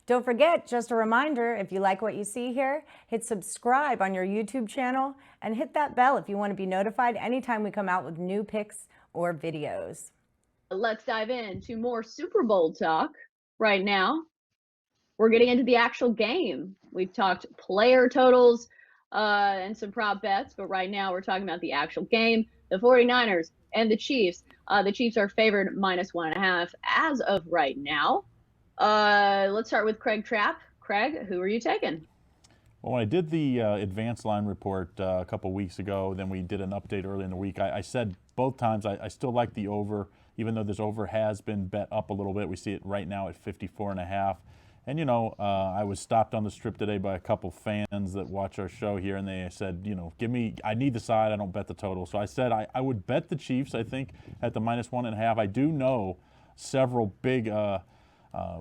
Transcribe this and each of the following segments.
Don't forget, just a reminder, if you like what you see here, hit subscribe on your YouTube channel and hit that bell if you want to be notified anytime we come out with new picks or videos. Let's dive into more Super Bowl talk right now. We're getting into the actual game. We've talked player totals and some prop bets, but right now we're talking about the actual game, the 49ers and the Chiefs. The Chiefs are favored -1.5 as of right now. Let's start with Craig Trapp. Craig, who are you taking? Well, when I did the advanced line report a couple weeks ago, then we did an update early in the week, I said both times I still like the over, even though this over has been bet up a little bit. We see it right now at 54.5. And, you know, I was stopped on the strip today by a couple fans that watch our show here, and they said, you know, I need the side, I don't bet the total. So I said I would bet the Chiefs, I think, at the -1.5. I do know several big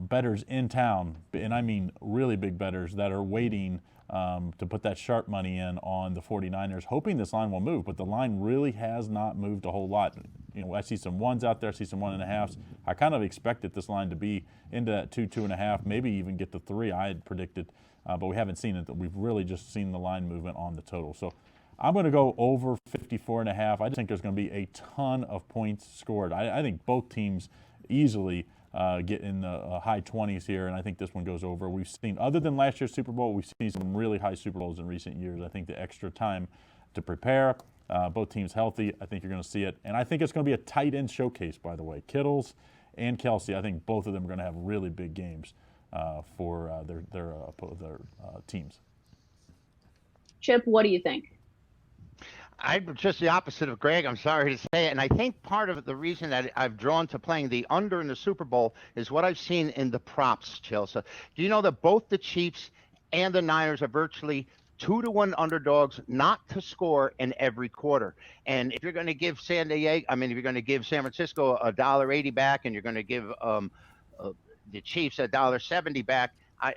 bettors in town, and I mean really big bettors, that are waiting to put that sharp money in on the 49ers, hoping this line will move, but the line really has not moved a whole lot. You know, I see some ones out there, I see some 1.5s. I kind of expected this line to be into that 2.5, maybe even get to 3 I had predicted, but we haven't seen it. We've really just seen the line movement on the total. So I'm going to go over 54.5. I just think there's going to be a ton of points scored. I think both teams easily get in the high 20s here, and I think this one goes over. We've seen, other than last year's Super Bowl, we've seen some really high Super Bowls in recent years. I think the extra time to prepare, both teams healthy, I think you're going to see it. And I think it's going to be a tight end showcase, by the way. Kittles and Kelsey, I think both of them are going to have really big games for their teams. Chip, what do you think? I'm just the opposite of Greg. I'm sorry to say it. And I think part of the reason that I've drawn to playing the under in the Super Bowl is what I've seen in the props, Chelsea. Do you know that both the Chiefs and the Niners are virtually 2-1 underdogs not to score in every quarter? And if you're going to give if you're going to give San Francisco $1.80 back, and you're going to give the Chiefs $1.70 back,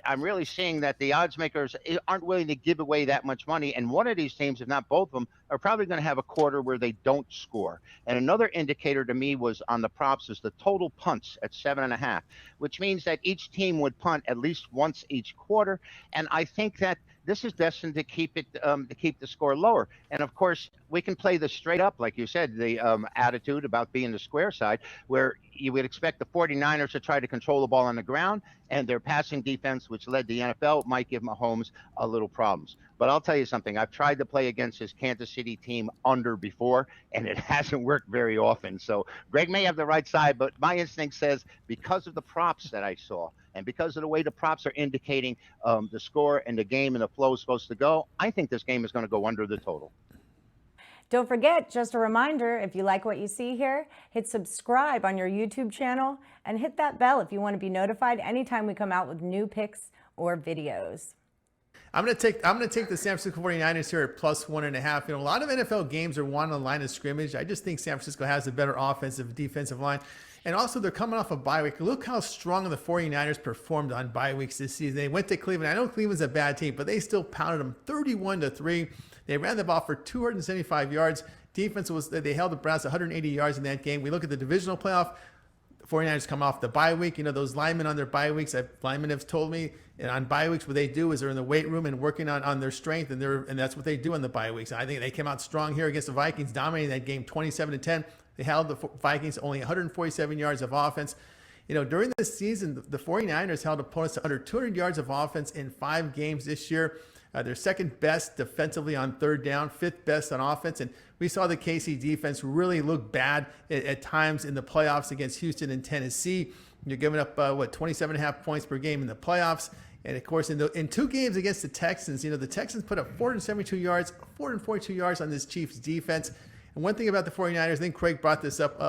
I'm really seeing that the odds makers aren't willing to give away that much money. And one of these teams, if not both of them, are probably going to have a quarter where they don't score. And another indicator to me was on the props is the total punts at 7.5, which means that each team would punt at least once each quarter. And I think that this is destined to keep the score lower. And of course, we can play this straight up, like you said, the attitude about being the square side, where you would expect the 49ers to try to control the ball on the ground, and their passing defense, which led the NFL, might give Mahomes a little problems. But I'll tell you something. I've tried to play against this Kansas City team under before, and it hasn't worked very often. So Greg may have the right side, but my instinct says, because of the props that I saw, and because of the way the props are indicating the score and the game and the flow is supposed to go, I think this game is going to go under the total. Don't forget, just a reminder, if you like what you see here, hit subscribe on your YouTube channel and hit that bell if you want to be notified anytime we come out with new picks or videos. I'm going to take the San Francisco 49ers here at +1.5. You know, a lot of NFL games are won on the line of scrimmage. I just think San Francisco has a better offensive defensive line. And also, they're coming off a bye week. Look how strong the 49ers performed on bye weeks this season. They went to Cleveland. I know Cleveland's a bad team, but they still pounded them 31-3. They ran the ball for 275 yards. Defense they held the Browns 180 yards in that game. We look at the divisional playoff. 49ers come off the bye week. You know, those linemen on their bye weeks, linemen have told me, and on bye weeks, what they do is they're in the weight room and working on their strength, and that's what they do on the bye weeks. And I think they came out strong here against the Vikings, dominating that game 27-10. They held the Vikings only 147 yards of offense. You know, during this season, the 49ers held opponents to under 200 yards of offense in 5 games this year. They're second best defensively on third down, 5th best on offense. And we saw the KC defense really look bad at times in the playoffs against Houston and Tennessee. You're giving up, 27.5 points per game in the playoffs. And of course, in 2 games against the Texans, you know, the Texans put up 472 yards, 442 yards on this Chiefs defense. And one thing about the 49ers, I think Craig brought this up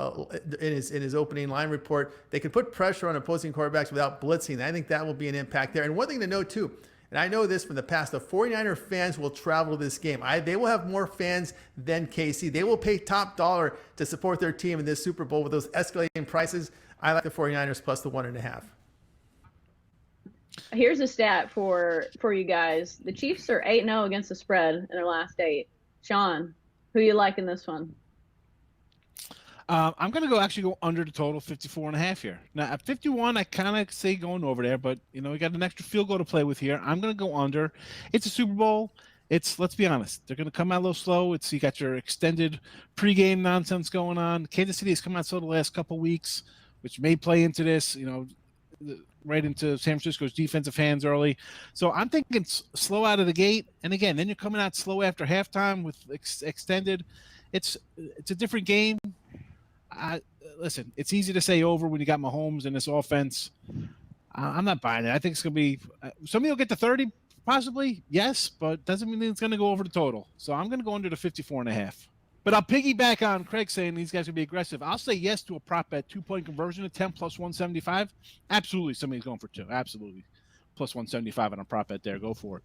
in his opening line report, they could put pressure on opposing quarterbacks without blitzing. I think that will be an impact there. And one thing to note, too, and I know this from the past, the 49er fans will travel to this game. They will have more fans than KC. They will pay top dollar to support their team in this Super Bowl with those escalating prices. I like the 49ers plus the 1.5. Here's a stat for you guys. The Chiefs are 8-0 against the spread in their last 8. Sean, who you like in this one? I'm going to actually go under the total 54.5 here. Now at 51, I kind of say going over there, but we got an extra field goal to play with here. I'm going to go under. It's a Super Bowl. Let's be honest, they're going to come out a little slow. You got your extended pregame nonsense going on. Kansas City has come out slow the last couple weeks, which may play into this, right into San Francisco's defensive hands early. So I'm thinking slow out of the gate. And again, then you're coming out slow after halftime with extended. It's a different game. Listen, it's easy to say over when you got Mahomes in this offense. I'm not buying it. I think it's going to be somebody will get to 30, possibly, yes, but doesn't mean it's going to go over the total. So I'm going to go under the 54.5. But I'll piggyback on Craig saying these guys are going to be aggressive. I'll say yes to a prop bet 2-point conversion attempt plus 175. Absolutely, somebody's going for 2. Absolutely, plus 175 on a prop bet there. Go for it.